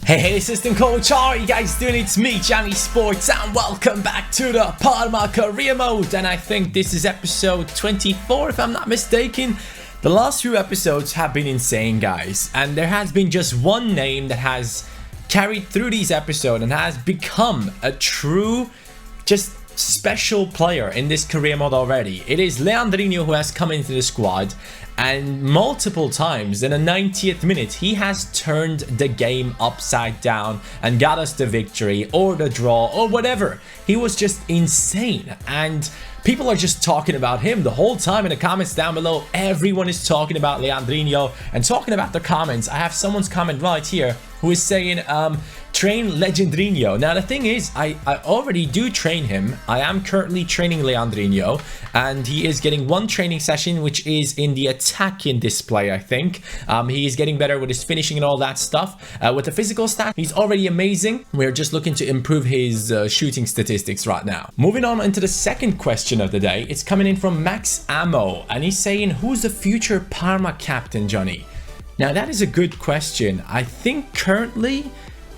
Hey, assistant coach, how are you guys doing? It's me, Johnny Sports, and welcome back to the Parma career mode. And I think this is episode 24, if I'm not mistaken. The last few episodes have been insane, guys, and there has been just one name that has carried through these episodes and has become a true, just special player in this career mode already. It is Leandrinho who has come into the squad, and multiple times in the 90th minute he has turned the game upside down and got us the victory or the draw or whatever. He was just insane, and people are just talking about him the whole time in the comments down below. Everyone is talking about Leandrinho and talking about the comments. I have someone's comment right here who is saying train Legendrinho. Now the thing is, I already do train him. I am currently training Leandrinho, and he is getting one training session, which is in the attacking display, I think. He is getting better with his finishing and all that stuff. With the physical stats, he's already amazing. We're just looking to improve his shooting statistics right now. Moving on into the second question of the day, it's coming in from Max Ammo, and he's saying, who's the future Parma captain, Johnny? Now that is a good question. I think currently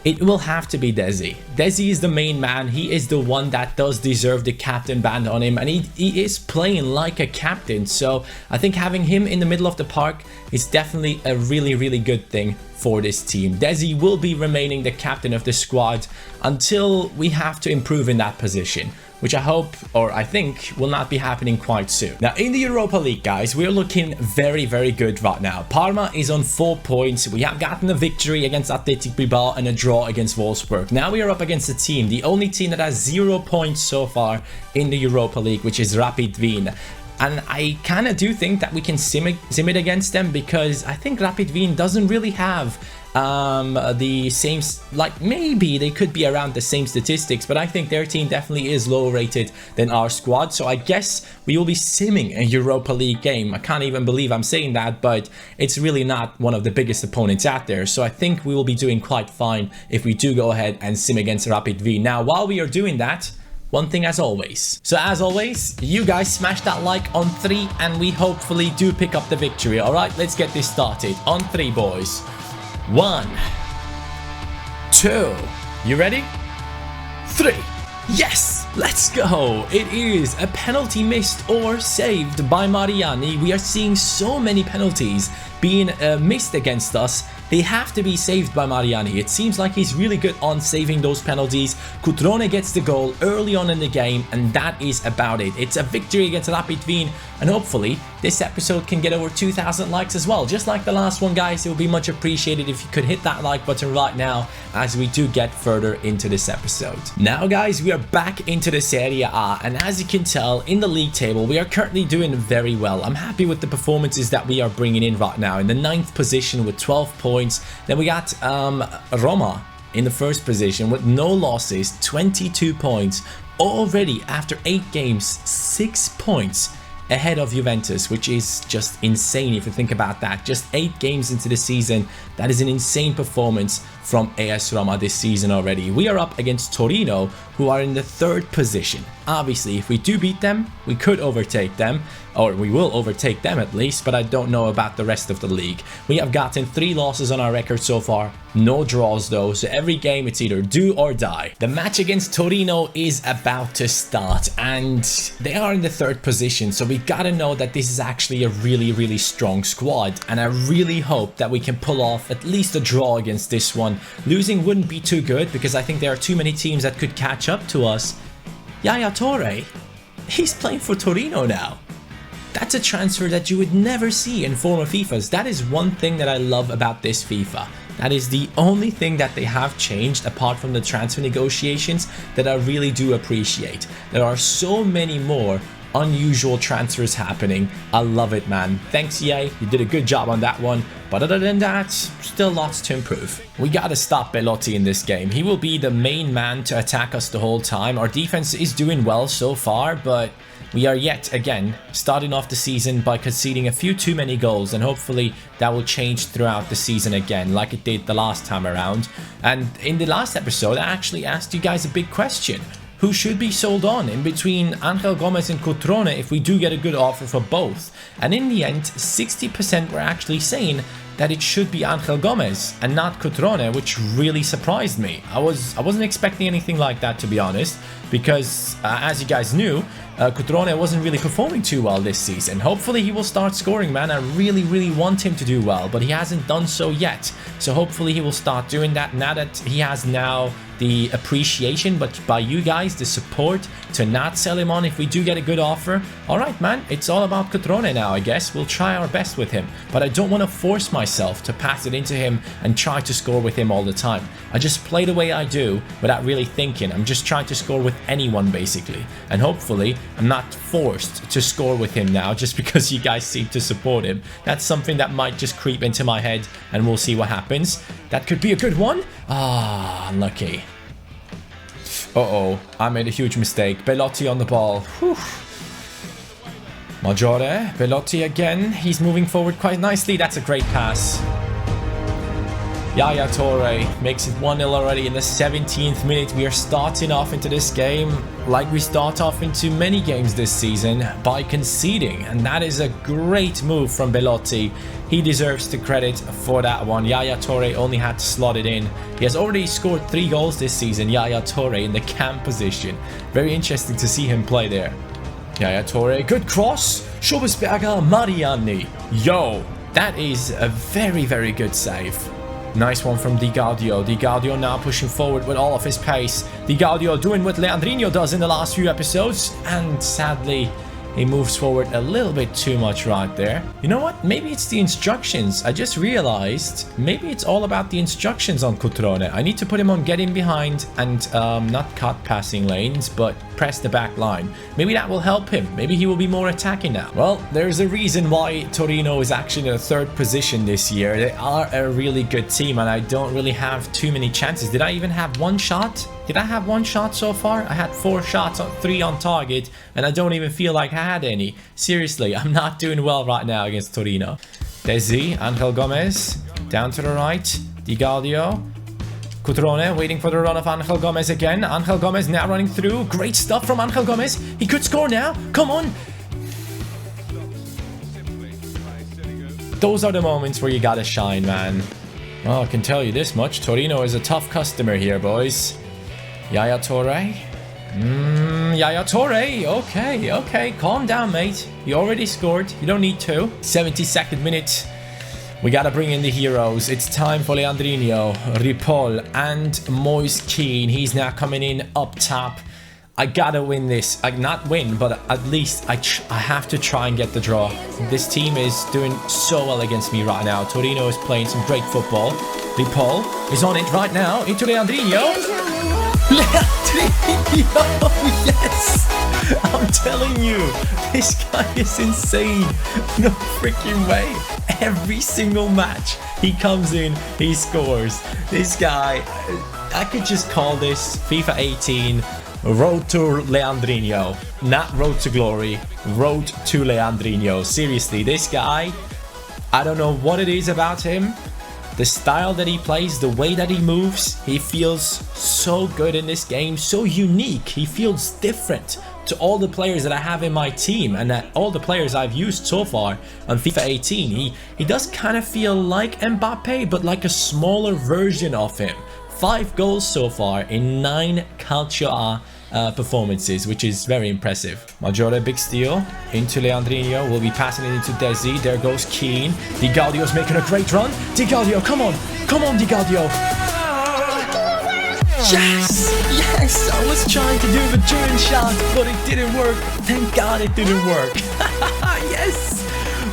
it will have to be Desi. Desi is the main man. He is the one that does deserve the captain band on him, and he is playing like a captain. So I think having him in the middle of the park is definitely a really good thing for this team. Desi will be remaining the captain of the squad until we have to improve in that position, which I hope, or I think, will not be happening quite soon. Now, in the Europa League, guys, we're looking very good right now. Parma is on 4 points. We have gotten a victory against Athletic Bilbao and a draw against Wolfsburg. Now we are up against a team, the only team that has 0 points so far in the Europa League, which is Rapid Wien. And I kind of do think that we can sim it against them, because I think Rapid Wien doesn't really have the same, like maybe they could be around the same statistics, but I think their team definitely is lower rated than our squad. So I guess we will be simming a Europa League game. I can't even believe I'm saying that, but it's really not one of the biggest opponents out there. So I think we will be doing quite fine if we do go ahead and sim against Rapid Wien. Now, while we are doing that, one thing as always. So as always, you guys smash that like on 3, and we hopefully do pick up the victory. All right, let's get this started. On 3, boys. 1, 2, you ready? 3. Yes, let's go. It is a penalty missed or saved by Mariani. We are seeing so many penalties being missed against us. They have to be saved by Mariani. It seems like he's really good on saving those penalties. Cutrone gets the goal early on in the game, and that is about it. It's a victory against Rapid Wien, and hopefully this episode can get over 2,000 likes as well. Just like the last one, guys, it would be much appreciated if you could hit that like button right now as we do get further into this episode. Now, guys, we are back into the Serie A, and as you can tell in the league table, we are currently doing very well. I'm happy with the performances that we are bringing in right now. In the 9th position with 12 points. Then we got Roma in the 1st position with no losses, 22 points. Already after 8 games, 6 points ahead of Juventus, which is just insane if you think about that. Just 8 games into the season, that is an insane performance from AS Roma this season already. We are up against Torino, who are in the 3rd position. Obviously, if we do beat them, we could overtake them, or we will overtake them at least, but I don't know about the rest of the league. We have gotten 3 losses on our record so far, no draws though, so every game it's either do or die. The match against Torino is about to start, and they are in the 3rd position, so we gotta know that this is actually a really strong squad, and I really hope that we can pull off at least a draw against this one. Losing wouldn't be too good, because I think there are too many teams that could catch up to us. Yaya Toure, he's playing for Torino now. That's a transfer that you would never see in former FIFAs. That is one thing that I love about this FIFA. That is the only thing that they have changed apart from the transfer negotiations that I really do appreciate. There are so many more unusual transfers happening. I love it, man. Thanks, EA. You did a good job on that one. But other than that, still lots to improve. We gotta stop Belotti in this game. He will be the main man to attack us the whole time. Our defense is doing well so far, but we are yet again starting off the season by conceding a few too many goals, and hopefully that will change throughout the season again, like it did the last time around. And in the last episode, I actually asked you guys a big question. Who should be sold on in between Angel Gomez and Cutrone if we do get a good offer for both? And in the end, 60% were actually saying that it should be Angel Gomez and not Cutrone, which really surprised me. I wasn't expecting anything like that, to be honest, because as you guys knew, Cutrone wasn't really performing too well this season. Hopefully he will start scoring, man. I really want him to do well, but he hasn't done so yet. So hopefully he will start doing that now that he has now the appreciation, but by you guys, the support to not sell him on if we do get a good offer. All right, man, it's all about Cutrone now, I guess. We'll try our best with him, but I don't want to force myself to pass it into him and try to score with him all the time. I just play the way I do without really thinking. I'm just trying to score with anyone, basically, and hopefully I'm not forced to score with him now just because you guys seem to support him. That's something that might just creep into my head, and we'll see what happens. That could be a good one. Ah, unlucky. Uh-oh, I made a huge mistake. Belotti on the ball. Whew. Maggiore, Belotti again. He's moving forward quite nicely. That's a great pass. Yaya Toure makes it 1-0 already in the 17th minute. We are starting off into this game like we start off into many games this season, by conceding, and that is a great move from Belotti. He deserves the credit for that one. Yaya Toure only had to slot it in. He has already scored 3 goals this season, Yaya Toure, in the cam position. Very interesting to see him play there. Yaya Toure, good cross. Schobesberger, Mariani. Yo, that is a very good save. Nice one from Di Gaudio. Di Gaudio now pushing forward with all of his pace. Di Gaudio doing what Leandrinho does in the last few episodes, and sadly he moves forward a little bit too much right there. You know what? Maybe it's the instructions. I just realized maybe it's all about the instructions on Cutrone. I need to put him on getting behind and not cut passing lanes, but press the back line. Maybe that will help him. Maybe he will be more attacking now. Well, there's a reason why Torino is actually in the 3rd position this year. They are a really good team, and I don't really have too many chances. Did I even have 1 shot? Did I have 1 shot so far? I had 4 shots, 3 on target, and I don't even feel like I had any. Seriously, I'm not doing well right now against Torino. Desi, Angel Gomez, down to the right, Di Gaudio. Cutrone waiting for the run of Angel Gomez again. Angel Gomez now running through. Great stuff from Angel Gomez. He could score now. Come on. Those are the moments where you gotta shine, man. Well, I can tell you this much. Torino is a tough customer here, boys. Yaya Toure. Yaya Toure. Okay. Calm down, mate. You already scored. You don't need to. 72nd minute. We gotta bring in the heroes. It's time for Leandrinho, Ripoll, and Moise Kean. He's now coming in up top. I gotta win this. Not win, but at least I have to try and get the draw. This team is doing so well against me right now. Torino is playing some great football. Ripoll is on it right now. Into Leandrinho. Leandrinho, yes! I'm telling you, this guy is insane. No freaking way. Every single match he comes in, he scores. This guy, I could just call this FIFA 18 Road to Leandrinho. Not Road to Glory, Road to Leandrinho. Seriously, this guy, I don't know what it is about him. The style that he plays, the way that he moves, he feels so good in this game, so unique. He feels different to all the players that I have in my team and that all the players I've used so far on FIFA 18. He does kind of feel like Mbappe, but like a smaller version of him. 5 goals so far in 9 Calcio A performances, which is very impressive. Maggiore, big steal into Leandrinho. Will be passing it into Desi. There goes Kean. Di Gaudio's making a great run. Di Gaudio, come on, Di Gaudio. Yes, I was trying to do the German shot, but it didn't work. Thank God it didn't work. Yes.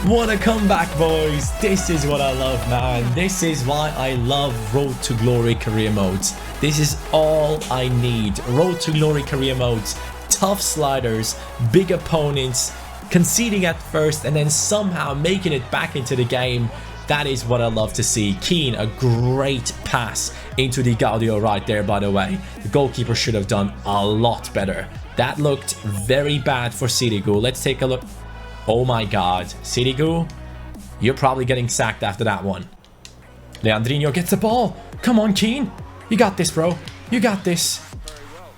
What a comeback, boys. This is what I love, man. This is why I love Road to Glory career modes. This is all I need. Road to Glory career modes. Tough sliders, big opponents, conceding at first and then somehow making it back into the game. That is what I love to see. Kean, a great pass into Di Gaudio right there, by the way. The goalkeeper should have done a lot better. That looked very bad for Sirigu. Let's take a look. Oh my God, Sirigu, you're probably getting sacked after that one. Leandrinho gets the ball. Come on, Kean. You got this, bro. You got this.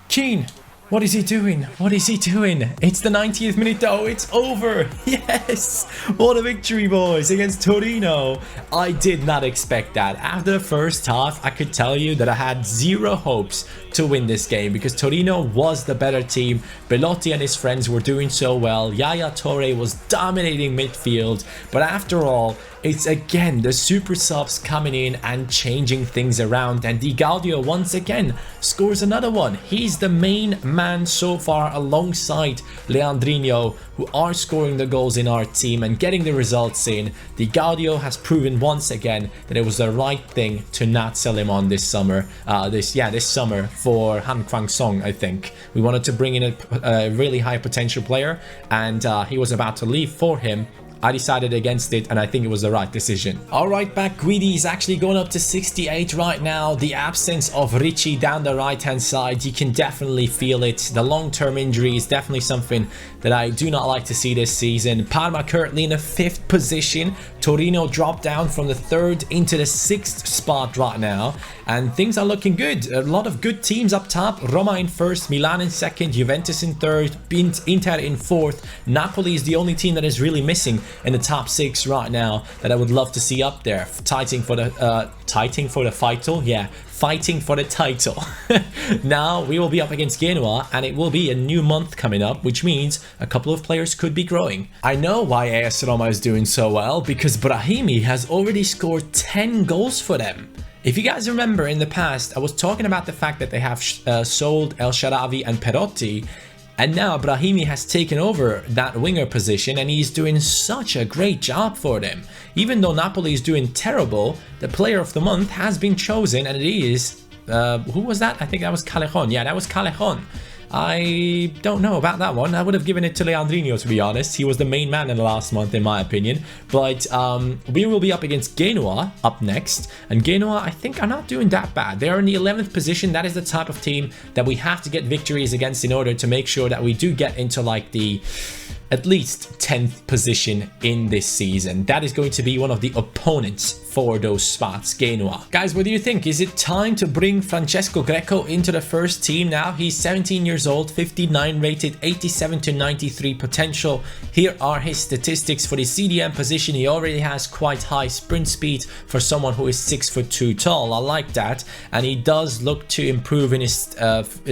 Kean. What is he doing? What is he doing? It's the 90th minute though. It's over. Yes. What a victory, boys, against Torino. I did not expect that. After the first half, I could tell you that I had zero hopes to win this game because Torino was the better team. Belotti and his friends were doing so well. Yaya Toure was dominating midfield. But after all, it's again the super subs coming in and changing things around, and Di Gaudio once again scores another one. He's the main man so far alongside Leandrinho, who are scoring the goals in our team and getting the results in. Di Gaudio has proven once again that it was the right thing to not sell him on this summer. This summer for Han Kwang Song. I think we wanted to bring in a really high potential player, and he was about to leave for him. I decided against it, and I think it was the right decision. All right, back Guidi is actually going up to 68 right now. The absence of Ricci down the right-hand side, you can definitely feel it. The long-term injury is definitely something that I do not like to see this season. Parma currently in the 5th position. Torino dropped down from the 3rd into the 6th spot right now, and things are looking good. A lot of good teams up top. Roma in 1st, Milan in 2nd, Juventus in 3rd, Inter in 4th. Napoli is the only team that is really missing in the top 6 right now that I would love to see up there, fighting for the title. Now we will be up against Genoa, and it will be a new month coming up, which means a couple of players could be growing. I know why AS Roma is doing so well, because Brahimi has already scored 10 goals for them. If you guys remember in the past, I was talking about the fact that they have sold El Shaarawy and Perotti, and now Brahimi has taken over that winger position, and he's doing such a great job for them. Even though Napoli is doing terrible, the player of the month has been chosen, and it is... who was that? I think that was Callejon. Yeah, that was Callejon. I don't know about that one. I would have given it to Leandrinho, to be honest. He was the main man in the last month, in my opinion. But we will be up against Genoa up next. And Genoa, I think, are not doing that bad. They're in the 11th position. That is the type of team that we have to get victories against in order to make sure that we do get into like the... at least 10th position in this season. That is going to be one of the opponents for those spots, Genoa. Guys, what do you think? Is it time to bring Francesco Greco into the first team now? He's 17 years old, 59 rated, 87 to 93 potential. Here are his statistics for the CDM position. He already has quite high sprint speed for someone who is 6'2" tall. I like that. And he does look to improve in his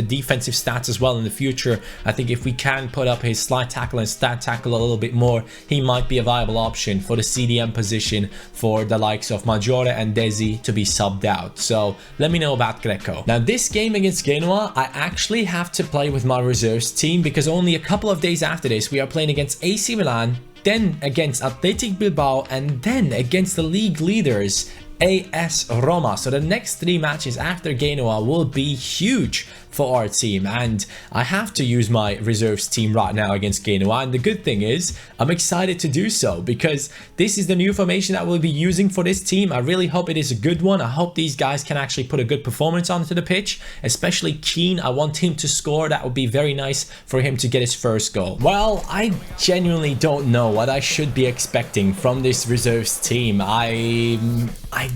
defensive stats as well in the future. I think if we can put up his slide tackle and stat tackle a little bit more, he might be a viable option for the CDM position for the likes of Maggiore and Desi to be subbed out. So let me know about Greco. Now this game against Genoa, I actually have to play with my reserves team because only a couple of days after this we are playing against AC Milan, then against Athletic Bilbao, and then against the league leaders AS Roma. So the next 3 matches after Genoa will be huge for our team, and I have to use my reserves team right now against Genoa. And the good thing is I'm excited to do so because this is the new formation that we'll be using for this team. I really hope it is a good one. I hope these guys can actually put a good performance onto the pitch, especially Keane. I want him to score. That would be very nice for him to get his first goal. Well, I genuinely don't know what I should be expecting from this reserves team. I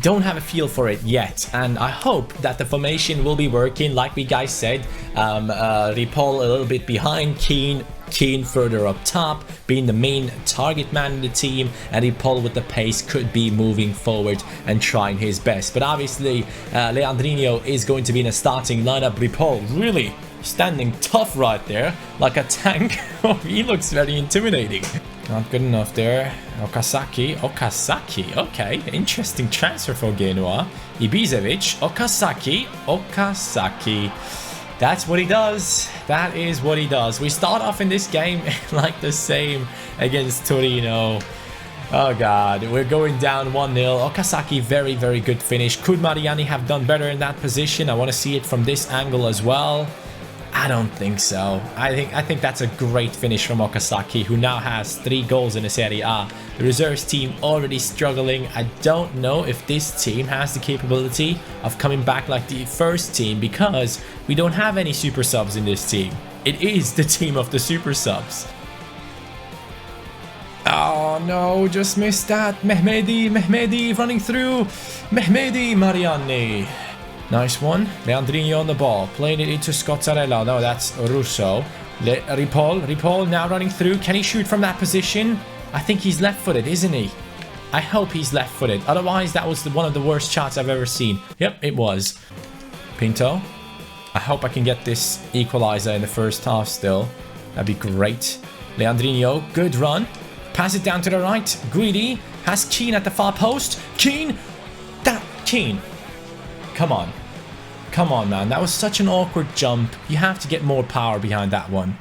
don't have a feel for it yet, and I hope that the formation will be working like we guys said. Ripoll a little bit behind, Keane further up top, being the main target man in the team, and Ripoll with the pace could be moving forward and trying his best. But obviously Leandrinho is going to be in a starting lineup. Ripoll really standing tough right there like a tank. He looks very intimidating. Not good enough there. Okazaki, okay, interesting transfer for Genoa. Ibisevic, Okazaki. That's what he does. That is what he does. We start off in this game like the same against Torino. Oh god, we're going down 1-0. Okazaki, very, very good finish. Could Mariani have done better in that position? I want to see it from this angle as well. I don't think so. I think that's a great finish from Okazaki, who now has 3 goals in the Serie A. The reserves team already struggling. I don't know if this team has the capability of coming back like the first team, because we don't have any super subs in this team. It is the team of the super subs. Oh no, just missed that. Mehmedi running through. Mehmedi, Mariani. Nice one. Leandrinho on the ball. Playing it into Scozzarella. No, that's Russo. Ripoll now running through. Can he shoot from that position? I think he's left-footed, isn't he? I hope he's left-footed. Otherwise, that was one of the worst shots I've ever seen. Yep, it was. Pinto. I hope I can get this equalizer in the first half still. That'd be great. Leandrinho, good run. Pass it down to the right. Guidi has Keane at the far post. Keane. Keane. Come on. Come on, man. That was such an awkward jump. You have to get more power behind that one.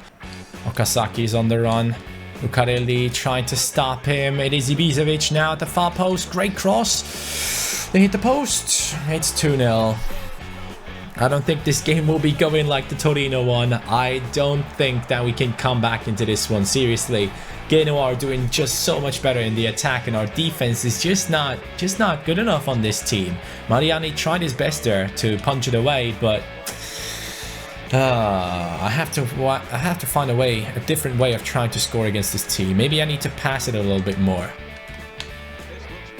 Okazaki is on the run. Lucarelli trying to stop him. It is Ibisevic now at the far post. Great cross. They hit the post. It's 2-0. I don't think this game will be going like the Torino one. I don't think that we can come back into this one. Seriously. Genoa are doing just so much better in the attack, and our defense is just not good enough on this team. Mariani tried his best there to punch it away, but I have to find a different way of trying to score against this team. Maybe I need to pass it a little bit more.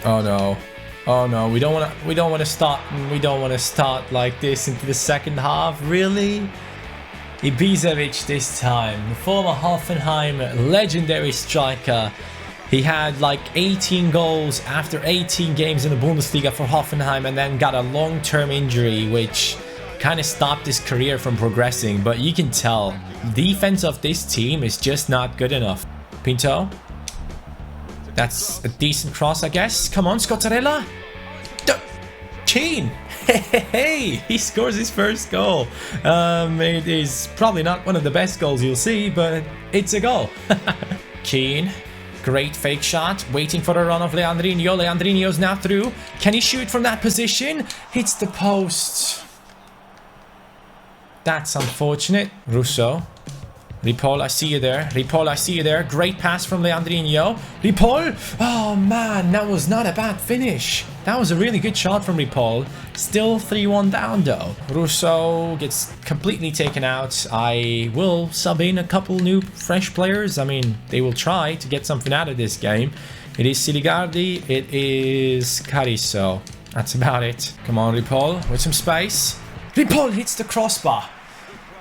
Oh no. Oh no, we don't want to start like this into the second half. Really? Ibisevic this time, the former Hoffenheim legendary striker. He had like 18 goals after 18 games in the Bundesliga for Hoffenheim, and then got a long-term injury which kind of stopped his career from progressing. But you can tell, defense of this team is just not good enough. Pinto. That's a decent cross, I guess. Come on, Scozzarella. Keane. Hey, he scores his first goal. It is probably not one of the best goals you'll see, but it's a goal. Keane. Great fake shot. Waiting for the run of Leandrinho. Leandrinho's now through. Can he shoot from that position? Hits the post. That's unfortunate. Russo. Ripoll, I see you there. Ripoll, I see you there. Great pass from Leandrinho. Ripoll! Oh man, that was not a bad finish. That was a really good shot from Ripoll. Still 3-1 down though. Russo gets completely taken out. I will sub in a couple new fresh players. I mean, they will try to get something out of this game. It is Siligardi. It is Cariso. That's about it. Come on, Ripoll, with some space. Ripoll hits the crossbar.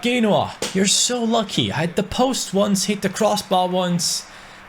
Genoa, you're so lucky. I had the post once, hit the crossbar once.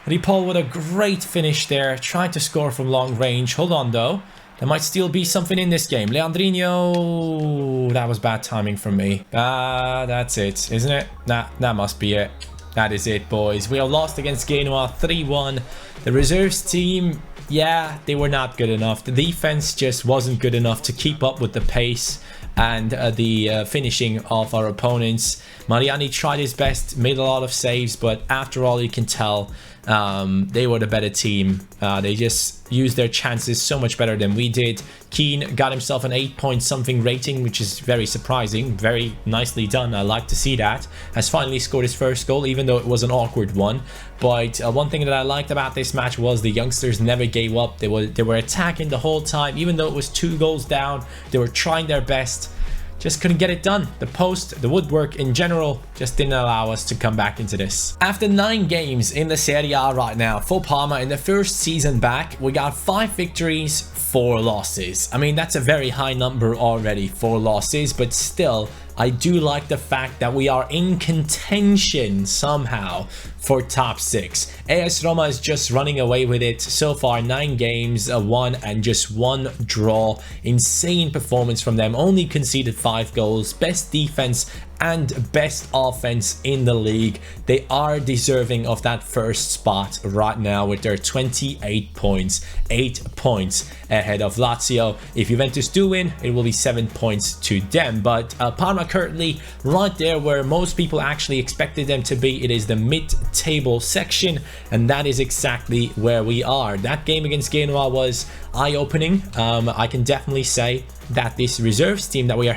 Ripoll with a great finish there. Tried to score from long range. Hold on though. There might still be something in this game. Leandrinho. That was bad timing from me. That's it, isn't it? That must be it. That is it, boys. We are lost against Genoa 3-1. The reserves team, yeah, they were not good enough. The defense just wasn't good enough to keep up with the pace and the finishing of our opponents. Mariani tried his best, made a lot of saves, but after all, you can tell they were the better team. They just used their chances so much better than we did. Keane got himself an 8-point-something rating, which is very surprising. Very nicely done. I like to see that. Has finally scored his first goal, even though it was an awkward one. But one thing that I liked about this match was the youngsters never gave up. They were attacking the whole time, even though it was 2 goals down. They were trying their best. Just couldn't get it done. The post, the woodwork in general, just didn't allow us to come back into this. After 9 games in the Serie A right now for Parma in the first season back, we got 5 victories, 4 losses. I mean, that's a very high number already, 4 losses, but still, I do like the fact that we are in contention somehow for top 6. AS Roma is just running away with it. So far, 9 games, 1 and just 1 draw. Insane performance from them. Only conceded 5 goals. Best defense and best offense in the league. They are deserving of that first spot right now with their 28 points. 8 points ahead of Lazio. If Juventus do win, it will be 7 points to them. But Parma currently right there where most people actually expected them to be. It is the mid-table section, and that is exactly where we are. That game against Genoa was eye-opening. I can definitely say that this reserves team that we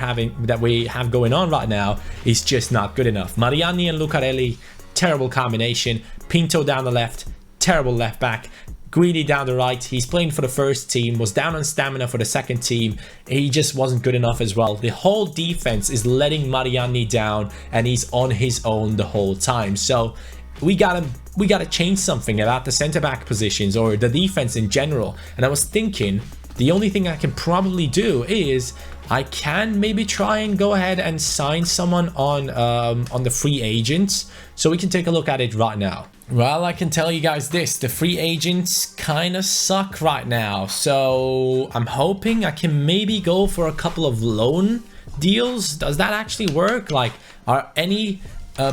have going on right now is just not good enough. Mariani and Lucarelli, terrible combination. Pinto down the left, terrible left back. Guidi down the right. He's playing for the first team, was down on stamina for the second team. He just wasn't good enough as well. The whole defense is letting Mariani down, and he's on his own the whole time. So we gotta change something about the center back positions or the defense in general. And I was thinking, the only thing I can probably do is I can maybe try and go ahead and sign someone on the free agents. So we can take a look at it right now. Well, I can tell you guys this, the free agents kind of suck right now. So I'm hoping I can maybe go for a couple of loan deals. Does that actually work? Like, are any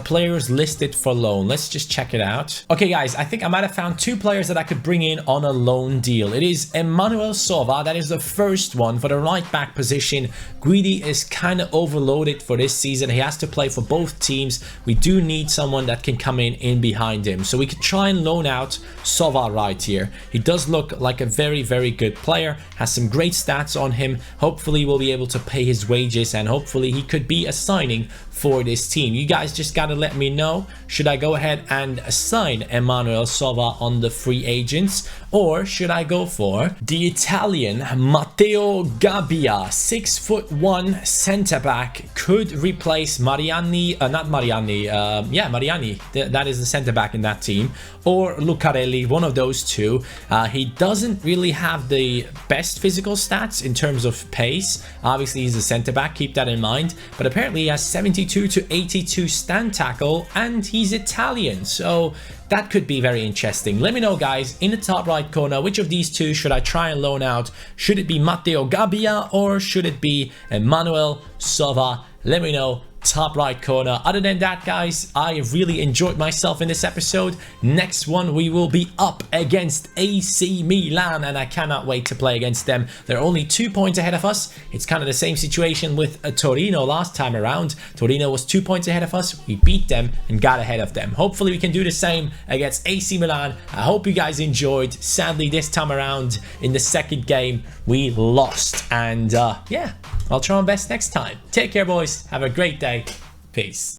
players listed for loan? Let's just check it out. Okay guys, I think I might have found 2 players that I could bring in on a loan deal. It is Emmanuel Sova, that is the first one for the right back position. Guidi is kind of overloaded for this season. He has to play for both teams. We do need someone that can come in behind him, so we could try and loan out Sova right here. He does look like a very, very good player, has some great stats on him. Hopefully we'll be able to pay his wages, and hopefully he could be a signing for this team. You guys just gotta let me know, should I go ahead and sign Emmanuel Sova on the free agents, or should I go for the Italian Matteo Gabbia, 6'1" centre back, could replace Mariani, Mariani, that is the centre back in that team, or Lucarelli, one of those two. He doesn't really have the best physical stats in terms of pace. Obviously he's a centre back, keep that in mind, but apparently he has 72 to 82 stand tackle, and he's Italian, so that could be very interesting. Let me know guys in the top right corner, which of these two should I try and loan out? Should it be Matteo Gabbia or should it be Emmanuel Sova? Let me know top right corner. Other than that guys, I really enjoyed myself in this episode. Next one we will be up against AC Milan, and I cannot wait to play against them. They're only 2 points ahead of us. It's kind of the same situation with Torino last time around. Torino was 2 points ahead of us. We beat them and got ahead of them. Hopefully we can do the same against AC Milan. I hope you guys enjoyed. Sadly this time around in the second game we lost, and yeah, I'll try my best next time. Take care boys, have a great day. Peace.